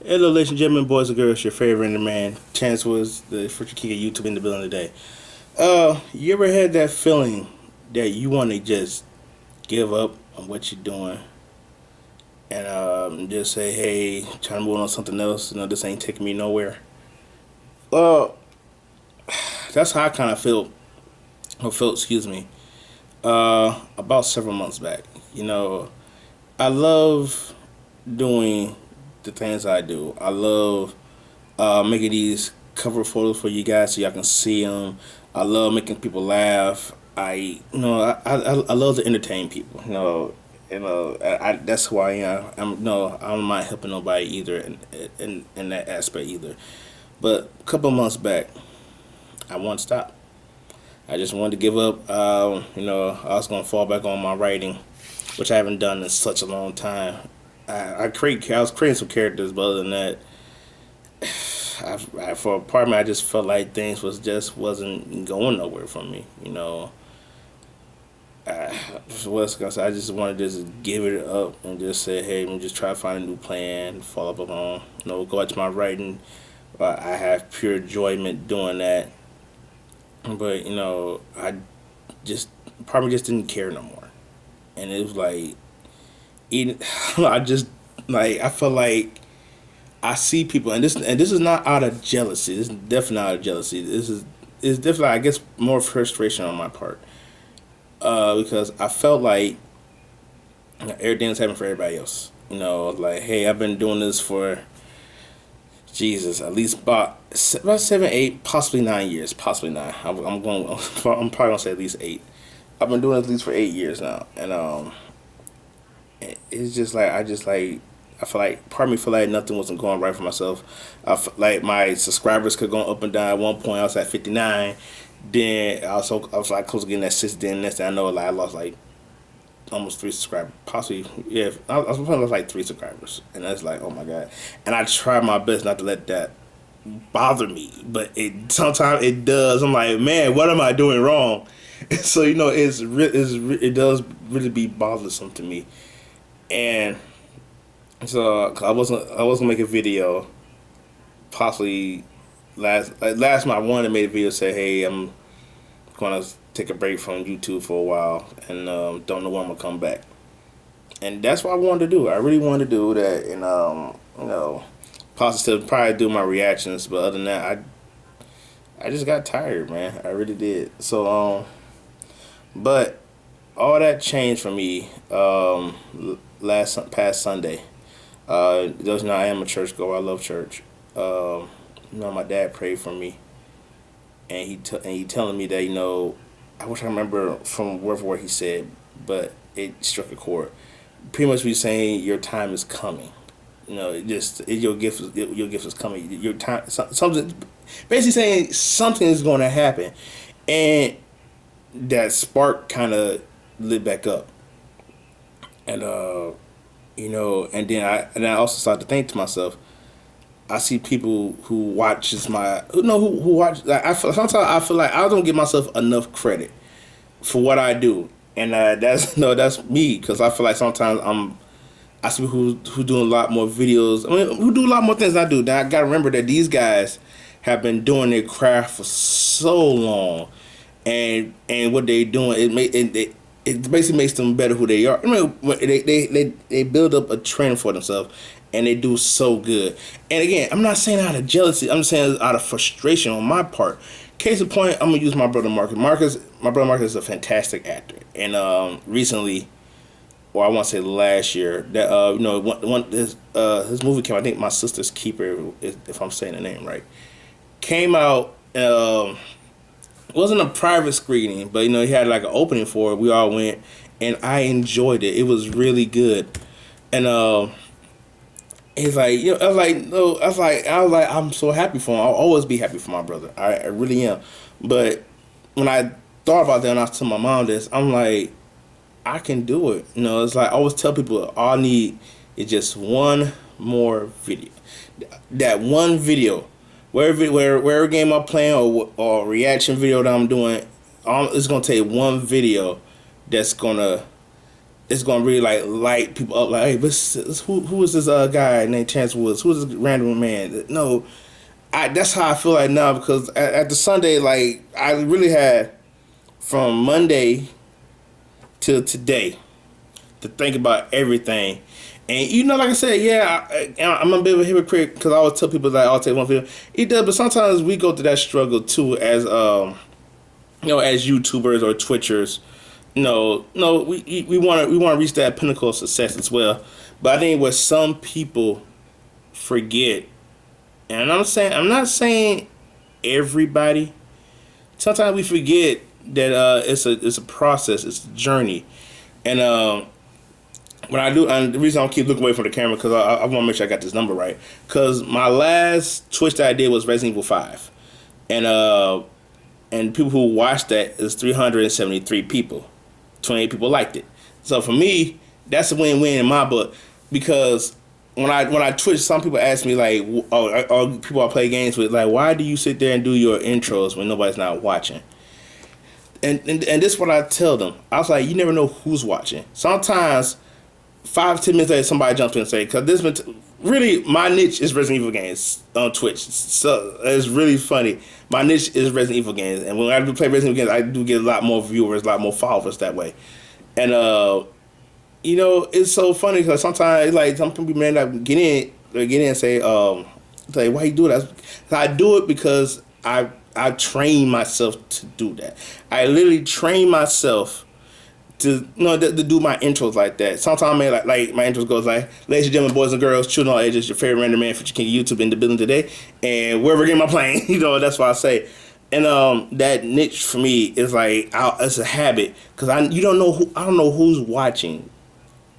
Hello, ladies and gentlemen, boys and girls, your favorite man. Chance was the first king of YouTube in the building today. You ever had that feeling that you want to just give up on what you're doing and just say, hey, trying to move on to something else, this ain't taking me nowhere? Well, that's how I kind of felt, excuse me, about several months back. I love doing the things I do. I love making these cover photos for you guys so y'all can see them. I love making people laugh. I love to entertain people. That's who I am. I'm not helping nobody either in that aspect either. But a couple of months back, I wanted to stop. I just wanted to give up. I was gonna fall back on my writing, which I haven't done in such a long time. I was creating some characters, but other than that, for a part of me, I just felt like things wasn't going nowhere for me. What's gonna say? I just wanted to just give it up and just say, hey, let me just try to find a new plan, follow up on, go out to my writing. I have pure enjoyment doing that, but I just probably just didn't care no more, and it was like, I felt like I see people, and this is not out of jealousy. This is definitely not out of jealousy. It's definitely, I guess, more frustration on my part, because I felt like everything was happening for everybody else. Like, hey, I've been doing this for Jesus, at least about 7, 8, possibly 9 years, possibly 9. I'm probably gonna say at least 8. I've been doing it at least for 8 years now, and it's just like I feel like part of me feel like nothing wasn't going right for myself. I feel like my subscribers could go up and down. At one point, I was at 59. Then I was like close to getting that 60. Then next thing I know, I lost like almost 3 subscribers. Possibly, yeah. I was probably lost like 3 subscribers, and that's like, oh my god. And I tried my best not to let that bother me, but sometimes it does. I'm like, man, what am I doing wrong? So it does really be bothersome to me. And so I was gonna make a video, possibly last month. I wanted to make a video say, hey, I'm gonna take a break from YouTube for a while and don't know when I'm gonna come back. And that's what I wanted to do. I really wanted to do that, and possibly still probably do my reactions. But other than that, I just got tired, man. I really did. So but all that changed for me past Sunday. Those I am a church goer. I love church. My dad prayed for me, and he telling me that I wish I remember from word for word he said, but it struck a chord. Pretty much he's saying your time is coming. Your gift is coming. Your time, something, basically saying something is going to happen, and that spark kind of lit back up, and and then I also started to think to myself, I see people who watches who watch. Sometimes I feel like I don't give myself enough credit for what I do, and that's me, because I feel like sometimes I see people who do a lot more videos. I mean, who do a lot more things than I do. Now I gotta remember that these guys have been doing their craft for so long, and what they doing it basically makes them better who they are. I mean, they build up a trend for themselves, and they do so good. And again, I'm not saying out of jealousy. I'm saying out of frustration on my part. Case in point, I'm gonna use my brother Marcus. My brother Marcus is a fantastic actor, and recently, or I want to say last year, that his movie came out. I think My Sister's Keeper, if I'm saying the name right, came out. It wasn't a private screening, but he had like an opening for it. We all went, and I enjoyed it. It was really good, and he's like, I was like, no, I was like, I'm so happy for him. I'll always be happy for my brother. I really am. But when I thought about that, and I was telling my mom this, I'm like, I can do it. It's like I always tell people, all I need is just one more video. That one video. Wherever game I'm playing or reaction video that I'm doing, it's gonna take one video that's gonna it's gonna really like light people up. Like, hey, who is this guy named Chance Woods? Who is this random man? No, that's how I feel like now because at the Sunday, like I really had from Monday till today to think about everything. And you know, like I said, yeah, I'm a bit of a hypocrite because I always tell people that I'll take one video. It does, but sometimes we go through that struggle too as as YouTubers or Twitchers. No, we want to reach that pinnacle of success as well. But I think what some people forget, and I'm not saying everybody. Sometimes we forget that it's a process, it's a journey, and when I do, and the reason I keep looking away from the camera because I want to make sure I got this number right. Because my last Twitch that I did was Resident Evil 5, and people who watched that is 373 people. 28 people liked it. So for me, that's a win-win in my book because when I Twitch, some people ask me like, or people I play games with, like, why do you sit there and do your intros when nobody's not watching? And this is what I tell them. I was like, you never know who's watching. Sometimes 5-10 minutes later, somebody jumps in and say, because this really my niche is Resident Evil games on Twitch. So it's really funny. My niche is Resident Evil games, and when I do play Resident Evil games, I do get a lot more viewers, a lot more followers that way. And it's so funny because sometimes like some people may not get in and say, say, why you do that? I do it because I train myself to do that. I literally train myself to do my intros like that. Sometimes like my intros goes like, ladies and gentlemen, boys and girls, children of all ages, your favorite random man, feature king of YouTube in the building today, and wherever game I'm playing, that's what I say. And that niche for me is like it's a habit because I don't know who's watching.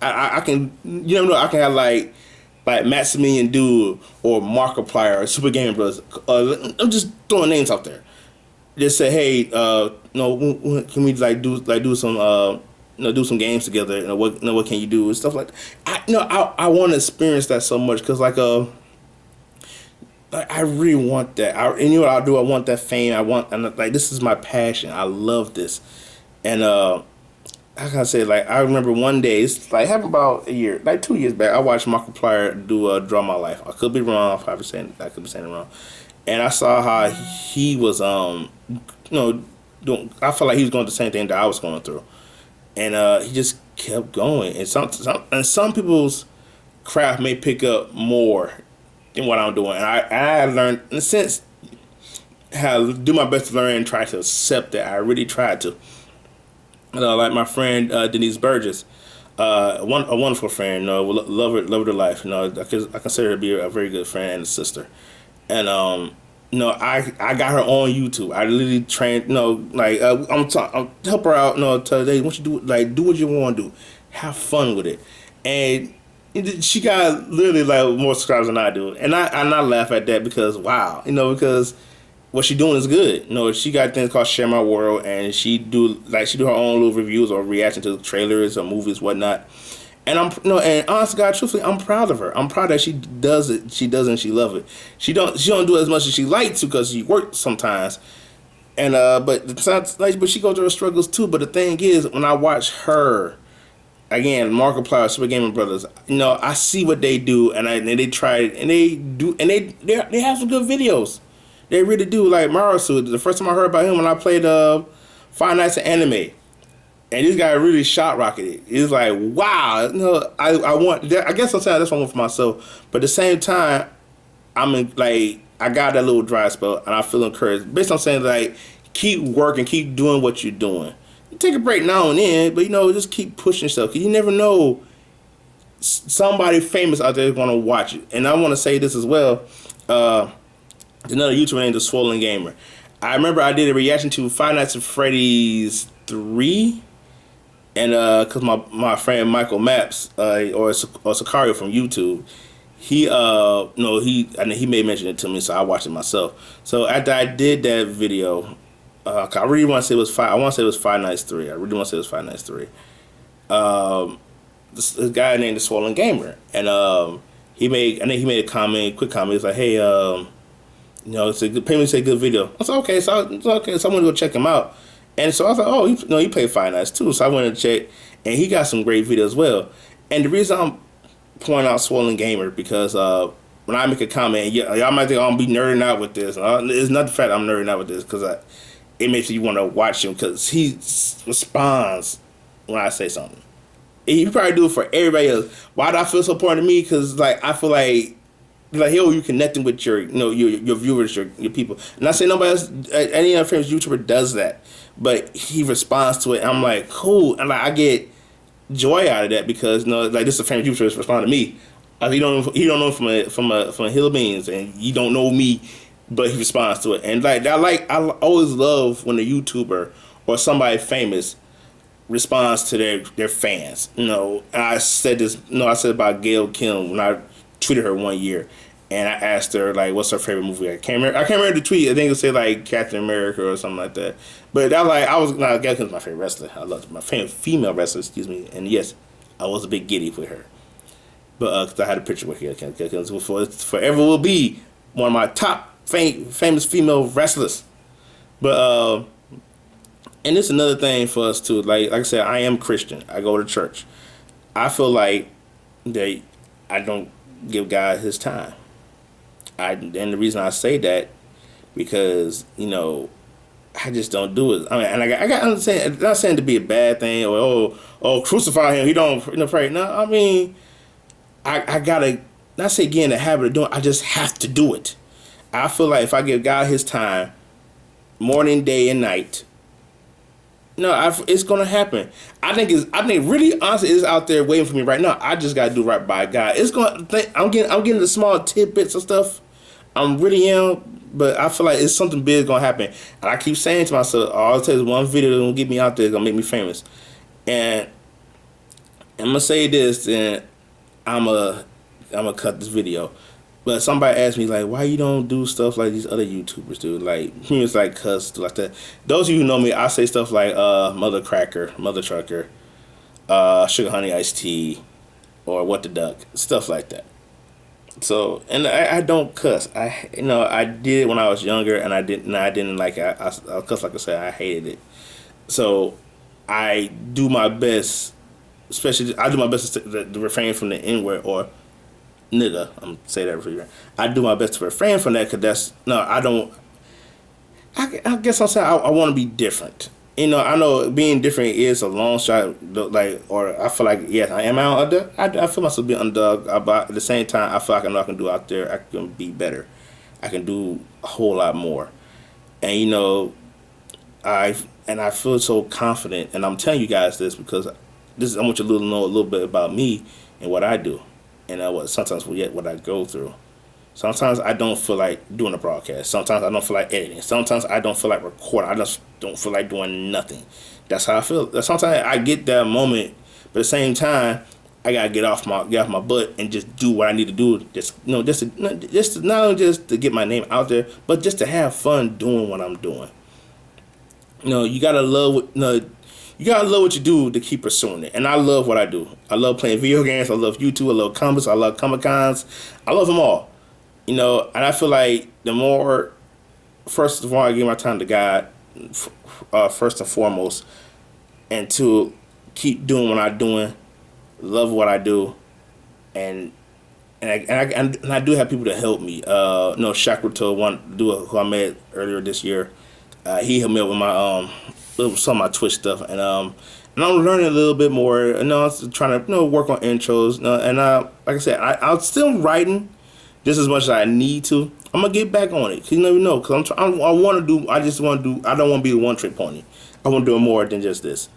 I can I can have like Maximilian Dude or Markiplier or Super Game Bros. I'm just throwing names out there. Just say, hey, can we do some do some games together? What can you do and stuff like that. I want to experience that so much because I really want that. And you know what I'll do? I want that fame. This is my passion. I love this. And how can I say, I remember one day, it's happened about a year, 2 years back, I watched Markiplier do Draw My Life. I could be wrong. I could be saying it wrong. And I saw how he was, doing, I felt like he was going through the same thing that I was going through. And he just kept going. And some people's craft may pick up more than what I'm doing. And I learned, in a sense, how to do my best to learn and try to accept that. I really tried to. Like my friend Denise Burgess, a wonderful friend, love her to life. I consider her to be a very good friend and a sister. And I got her on YouTube. I literally trained, I'm help her out, tell her, hey, what you do, do what you want to do, have fun with it. And she got literally more subscribers than I do, and I laugh at that because wow, because what she doing is good. She got things called Share My World, and she do her own little reviews or reaction to trailers or movies, whatnot. And and honest to God, truthfully, I'm proud of her. I'm proud that she does it. She does it and she love it. She don't do it as much as she likes to because she works sometimes. And but she goes through her struggles too. But the thing is, when I watch her, again, Markiplier, Super Gaming Brothers, I see what they do, and they try it, and they have some good videos. They really do. Like Marusu, the first time I heard about him when I played Five Nights at Anime. And this guy really shot rocketed. It's like, wow. I want. I guess sometimes that's what I want for myself. But at the same time, I got that little dry spell, and I feel encouraged. Based on saying keep working, keep doing what you're doing. You take a break now and then, but just keep pushing yourself. Cause you never know, somebody famous out there is gonna watch it. And I want to say this as well. Another YouTuber named The Swollen Gamer. I remember I did a reaction to Five Nights at Freddy's 3. And because my friend Michael Maps or Sicario from YouTube, he made mention it to me, so I watched it myself. So after I did that video, I really want to say it was Five. I want to say it was Five Nights 3. I really want to say it was Five Nights 3. This guy named The Swollen Gamer, and he made a quick comment. He's like, hey, it's a good video. I said okay, so I'm gonna go check him out. And so I was like, oh, he played Five Nights too. So I went and checked, and he got some great videos as well. And the reason I'm pointing out Swollen Gamer because when I make a comment, y'all might think I'm be nerding out with this. It's not the fact I'm nerding out with this because it makes you want to watch him because he responds when I say something. You probably do it for everybody else. Why do I feel so important to me? Because like I feel like yo, you connecting with your your viewers, your people. And I say nobody else, any other famous YouTuber does that, but he responds to it. And I'm like, cool, and like I get joy out of that because like this is a famous YouTuber respond to me. He don't know from a hill of beans, and you don't know me, but he responds to it. And like I always love when a YouTuber or somebody famous responds to their fans. And I said this. I said about Gail Kim when I tweeted her one year, and I asked her like, "What's her favorite movie?" I can't remember the tweet. I think it said like Captain America or something like that. But Gail Kim's my favorite wrestler. I love my favorite female wrestler. Excuse me. And yes, I was a bit giddy with her. But because I had a picture with Gail Kim, forever will be one of my top famous female wrestlers. But and it's another thing for us too. Like I said, I am Christian. I go to church. I feel like that I don't give God His time. And the reason I say that because I just don't do it. I mean, and I got to understand. Not saying to be a bad thing or crucify him. He don't pray. No, I mean. I gotta not say get in the habit of doing. I just have to do it. I feel like if I give God His time, morning, day, and night, it's gonna happen. I think really honestly it's out there waiting for me right now. I just gotta do right by God. I'm getting the small tidbits of stuff. I'm really but I feel like it's something big gonna happen. And I keep saying to myself, all it takes is one video that's gonna get me out there, gonna make me famous. And I'm gonna say this, and I'm gonna cut this video. But somebody asked me like, why you don't do stuff like these other YouTubers do? Like it's like cuss like that. Those of you who know me, I say stuff like Mother Cracker, Mother Trucker, Sugar Honey Iced Tea, or What the Duck, stuff like that. So and I don't cuss. I did it when I was younger, and I didn't like it. I cuss, like I said, I hated it. So I do my best. Especially, I do my best to refrain from the N word or nigga. I'm say that for you. I do my best to refrain from that because I don't. I guess I'm saying I want to be different. I know being different is a long shot. Or I feel like yes, I am out under. I feel myself being underdog, but at the same time, I feel like I know I can do out there. I can be better. I can do a whole lot more, and I feel so confident. And I'm telling you guys this because. I want you to know a little bit about me and what I do, and sometimes what I go through. Sometimes I don't feel like doing a broadcast. Sometimes I don't feel like editing. Sometimes I don't feel like recording. I just don't feel like doing nothing. That's how I feel. Sometimes I get that moment, but at the same time, I gotta get off my butt and just do what I need to do. Just not only just to get my name out there, but just to have fun doing what I'm doing. You gotta love You gotta love what you do to keep pursuing it. And I love what I do. I love playing video games. I love YouTube. I love comics. I love Comic Cons. I love them all. And I feel like the more, first of all, I give my time to God, first and foremost, and to keep doing what I'm doing, love what I do, and I do have people to help me. Shakrato, who I met earlier this year, he helped me out with my some of my Twitch stuff, and I'm learning a little bit more. And I'm trying to work on intros. And like I said, I'm still writing just as much as I need to. I'm gonna get back on it. Cause you never know. Cause I want to do. I just want to do. I don't want to be a one trick pony. I want to do more than just this.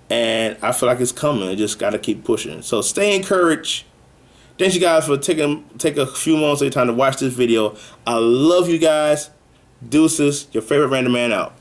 And I feel like it's coming. I just gotta keep pushing. So stay encouraged. Thanks you guys for take a few moments of your time to watch this video. I love you guys. Deuces, your favorite random man out.